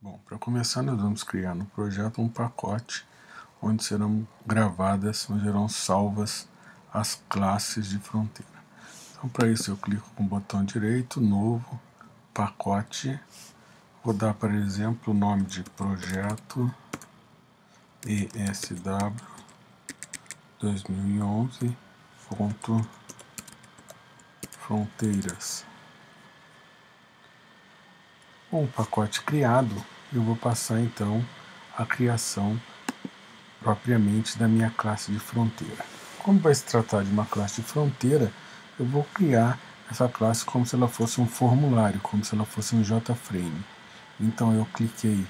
Bom, para começar, nós vamos criar no projeto um pacote onde serão gravadas, onde serão salvas as classes de fronteira. Então, para isso, eu clico com o botão direito, novo, pacote. Vou dar, por exemplo, o nome de projeto ESW 2011. Fronteiras. Com o pacote criado, eu vou passar então a criação propriamente da minha classe de fronteira. Como vai se tratar de uma classe de fronteira, eu vou criar essa classe como se ela fosse um formulário, como se ela fosse um JFrame. Então eu cliquei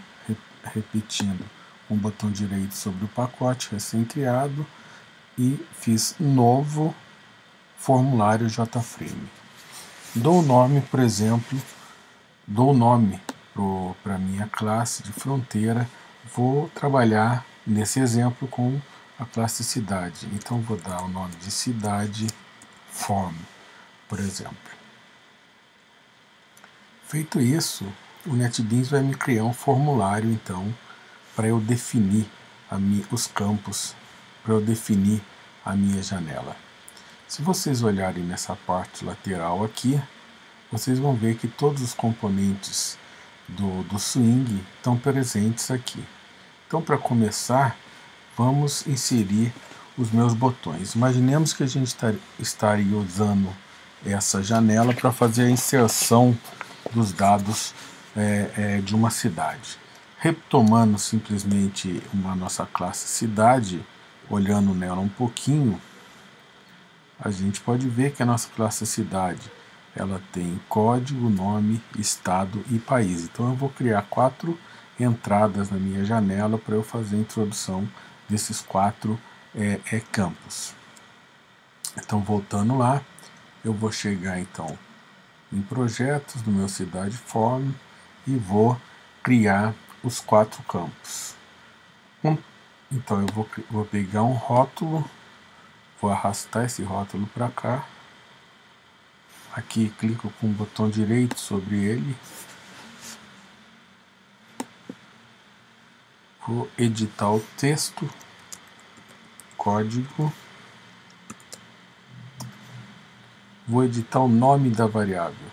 repetindo com o botão direito sobre o pacote recém-criado e fiz novo formulário JFrame. Dou o nome, por exemplo, para a minha classe de fronteira. Vou trabalhar nesse exemplo com a classe cidade. Então vou dar o nome de cidade form, por exemplo. Feito isso, o NetBeans vai me criar um formulário então para eu definir os campos, para eu definir a minha janela. Se vocês olharem nessa parte lateral aqui, vocês vão ver que todos os componentes do swing estão presentes aqui. Então, para começar, vamos inserir os meus botões. Imaginemos que a gente estaria usando essa janela para fazer a inserção dos dados de uma cidade. Retomando simplesmente uma nossa classe cidade, olhando nela um pouquinho, a gente pode ver que a nossa classe cidade ela tem código, nome, estado e país. Então eu vou criar 4 entradas na minha janela para eu fazer a introdução desses 4 campos. Então voltando lá, eu vou chegar então em projetos do meu cidade form e vou criar os 4 campos. Então eu vou pegar um rótulo, vou arrastar esse rótulo para cá. Aqui clico com o botão direito sobre ele. Vou editar o texto, código. Vou editar o nome da variável.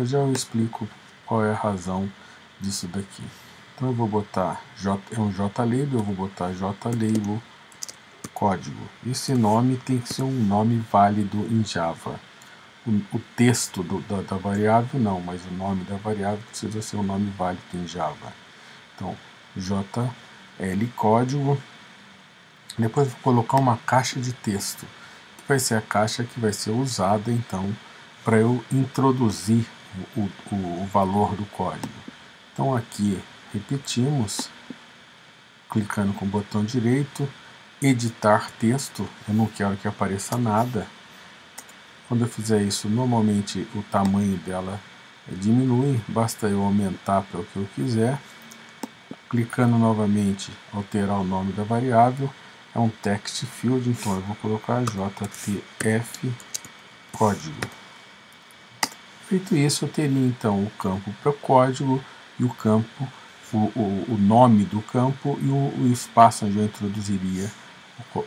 Já eu explico qual é a razão disso daqui. Então eu vou botar um JLabel, eu vou botar JLabel código. Esse nome tem que ser um nome válido em Java. O texto da variável não, mas o nome da variável precisa ser um nome válido em Java. Então, JL código. Depois vou colocar uma caixa de texto, que vai ser a caixa que vai ser usada então para eu introduzir o valor do código. Então aqui repetimos, clicando com o botão direito, editar texto. Eu não quero que apareça nada. Quando eu fizer isso, normalmente o tamanho dela diminui, basta eu aumentar para o que eu quiser. Clicando novamente, alterar o nome da variável, é um text field, então eu vou colocar JTF código. Feito isso, eu teria então o campo para o código e o campo, o nome do campo e o espaço onde eu introduziria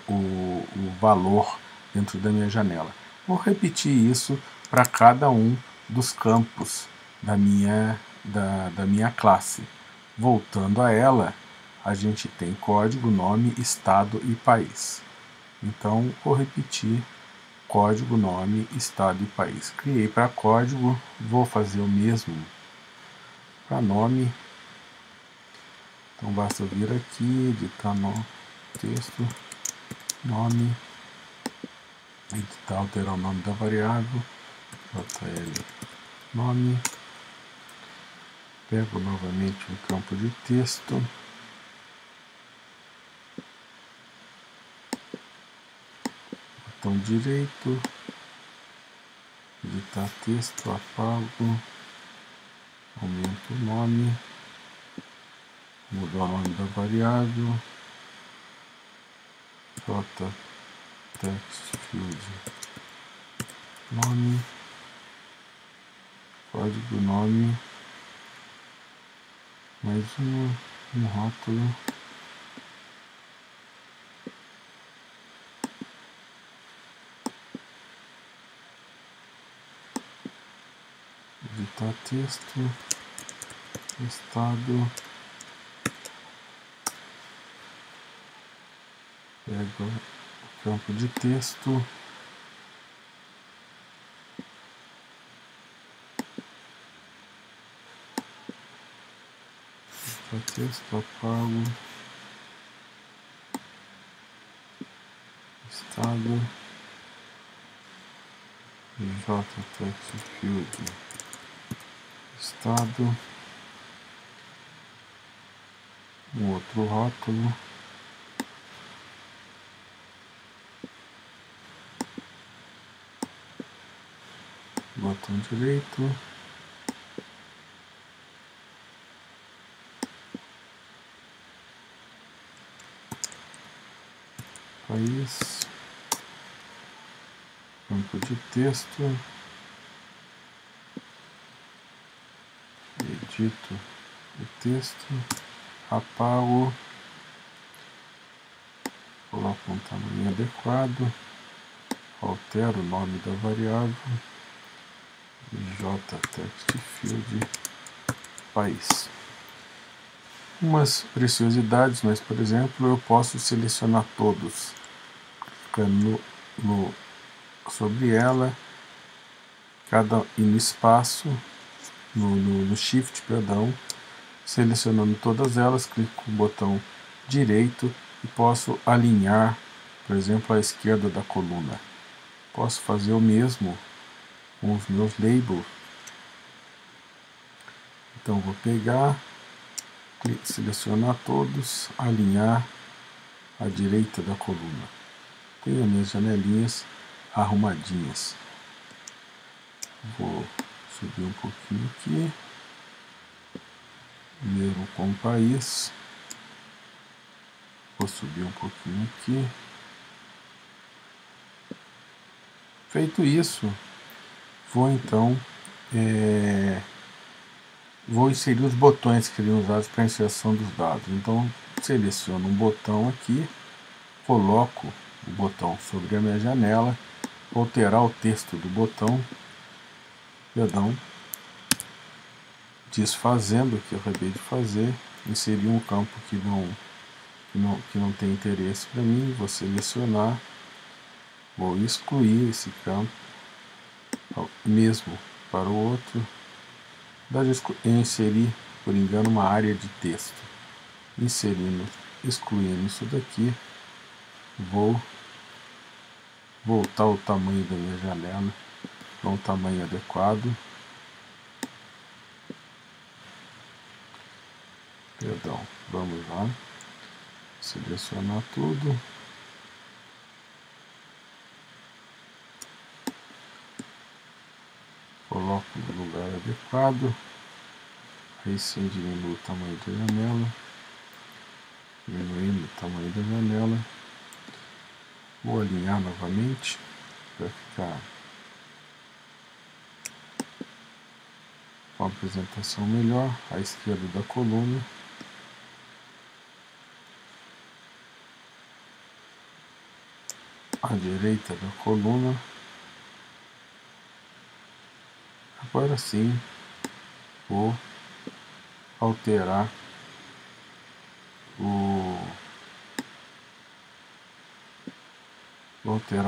o valor dentro da minha janela. Vou repetir isso para cada um dos campos da minha classe. Voltando a ela, a gente tem código, nome, estado e país. Então, vou repetir código, nome, estado e país. Criei para código, vou fazer o mesmo para nome. Então, basta vir aqui, editar no texto, nome, editar, alterar o nome da variável, JL nome. Pego novamente um campo de texto. Botão direito. Editar texto, apago. Aumento o nome. Mudar o nome da variável. Text field. Nome. Código nome. mais um rótulo. Editar texto, estado, pego o campo de texto, editar texto, apago, estado, JTextField, estado, um outro rótulo, botão direito, país, campo de texto, edito o texto, apago, coloco um tamanho adequado, altero o nome da variável, JTextField, país. Umas preciosidades, mas por exemplo, eu posso selecionar todos, clicando sobre ela, e no espaço, no Shift, perdão, selecionando todas elas, clico com o botão direito e posso alinhar, por exemplo, à esquerda da coluna. Posso fazer o mesmo com os meus labels. Então vou pegar, selecionar todos, alinhar à direita da coluna. Tenho minhas janelinhas arrumadinhas. Vou subir um pouquinho aqui, mesmo com o país. Vou subir um pouquinho aqui. Feito isso, vou então vou inserir os botões que seriam usados para a inserção dos dados. Então seleciono um botão aqui, coloco o botão sobre a minha janela, vou alterar o texto do botão, perdão, desfazendo o que eu acabei de fazer, inserir um campo que não tem interesse para mim, vou selecionar, vou excluir esse campo, mesmo para o outro, inserir por engano uma área de texto, excluindo isso daqui, vou voltar o tamanho da minha janela para um tamanho adequado. Perdão, vamos lá, selecionar tudo, coloco no lugar adequado, aí sim diminuo o tamanho da janela, diminuindo o tamanho da janela, vou alinhar novamente para ficar com a apresentação melhor, à esquerda da coluna. À direita da coluna. Agora sim, vou alterar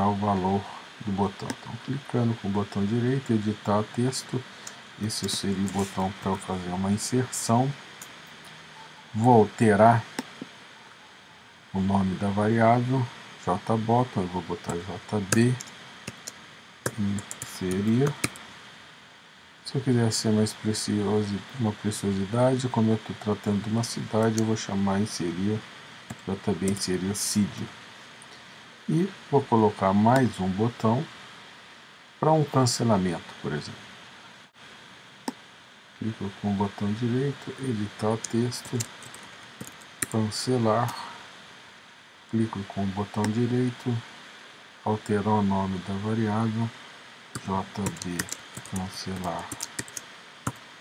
o valor do botão. Então, clicando com o botão direito, editar texto. Esse seria o botão para eu fazer uma inserção. Vou alterar o nome da variável, JBottom, eu vou botar JB, inserir. Se eu quiser ser mais uma preciosidade, como eu estou tratando de uma cidade, eu vou chamar inserir, JB inserir seed. E vou colocar mais um botão para um cancelamento, por exemplo. Clico com o botão direito, editar texto, cancelar. Clico com o botão direito, alterar o nome da variável, JB cancelar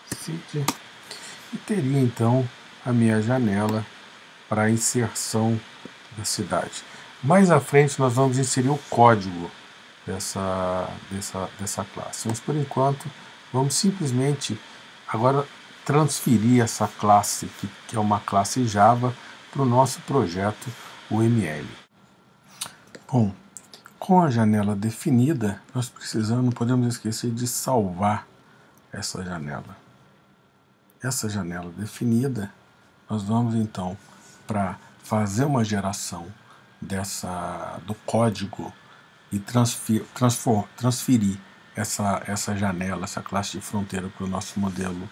seed, e teria então a minha janela para a inserção da cidade. Mais à frente nós vamos inserir o código dessa classe. Mas por enquanto vamos simplesmente agora transferir essa classe, que é uma classe Java, para o nosso projeto UML. Bom, com a janela definida, nós precisamos, não podemos esquecer de salvar essa janela. Essa janela definida, nós vamos então, para fazer uma geração do código e transferir essa janela, essa classe de fronteira para o nosso modelo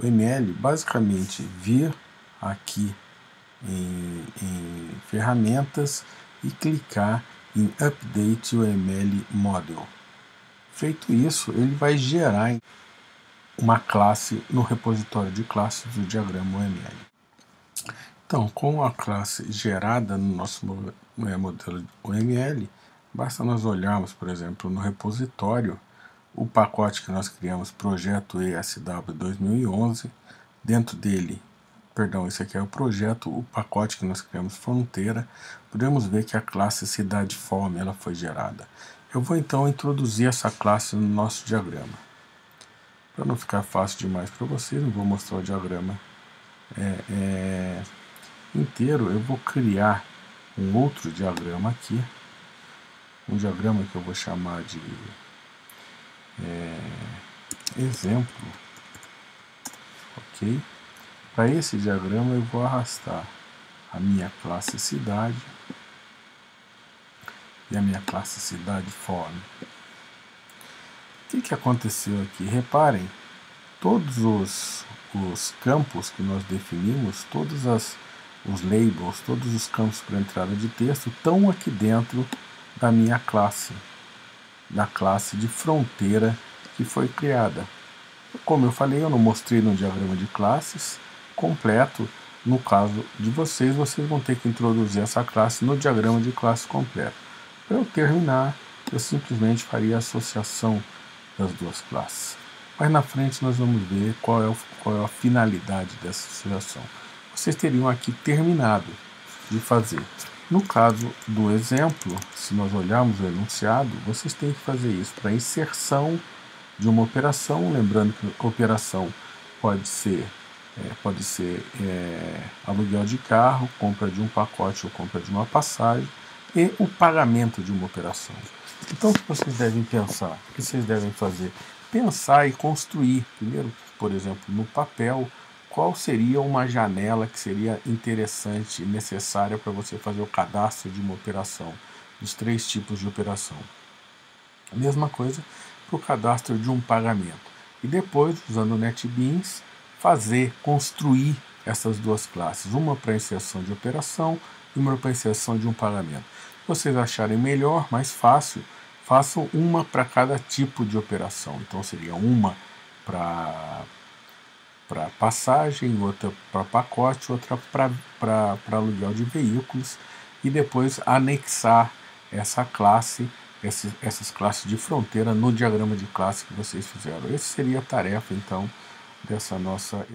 UML, basicamente vir aqui em ferramentas e clicar em Update UML Model. Feito isso, ele vai gerar uma classe no repositório de classes do diagrama UML. Então, com a classe gerada no nosso modelo UML, basta nós olharmos, por exemplo, no repositório, o pacote que nós criamos, projeto ESW 2011, dentro dele, esse aqui é o projeto, o pacote que nós criamos, fronteira, podemos ver que a classe cidade fome ela foi gerada. Eu vou então introduzir essa classe no nosso diagrama. Para não ficar fácil demais para vocês, não vou mostrar o diagrama inteiro, eu vou criar um outro diagrama aqui, um diagrama que eu vou chamar de exemplo, ok? Para esse diagrama eu vou arrastar a minha classe cidade e a minha classe cidade form. O que aconteceu aqui? Reparem, todos os campos que nós definimos, todos os labels, todos os campos para entrada de texto estão aqui dentro da minha classe, da classe de fronteira que foi criada. Como eu falei, eu não mostrei no diagrama de classes completo. No caso de vocês vão ter que introduzir essa classe no diagrama de classe completo. Para eu terminar, eu simplesmente faria a associação das duas classes. Mas na frente nós vamos ver qual é a finalidade dessa associação. Vocês teriam aqui terminado de fazer. No caso do exemplo, se nós olharmos o enunciado, vocês têm que fazer isso para inserção de uma operação, lembrando que a operação pode ser aluguel de carro, compra de um pacote ou compra de uma passagem, e o pagamento de uma operação. Então, o que vocês devem pensar? O que vocês devem fazer? Pensar e construir, primeiro, por exemplo, no papel, qual seria uma janela que seria interessante e necessária para você fazer o cadastro de uma operação, dos 3 tipos de operação. A mesma coisa para o cadastro de um pagamento. E depois, usando o NetBeans, construir essas duas classes, uma para inserção de operação e uma para inserção de um pagamento. Se vocês acharem melhor, mais fácil, façam uma para cada tipo de operação. Então seria uma para passagem, outra para pacote, outra para aluguel de veículos, e depois anexar essa classe, essas classes de fronteira no diagrama de classe que vocês fizeram. Essa seria a tarefa então dessa nossa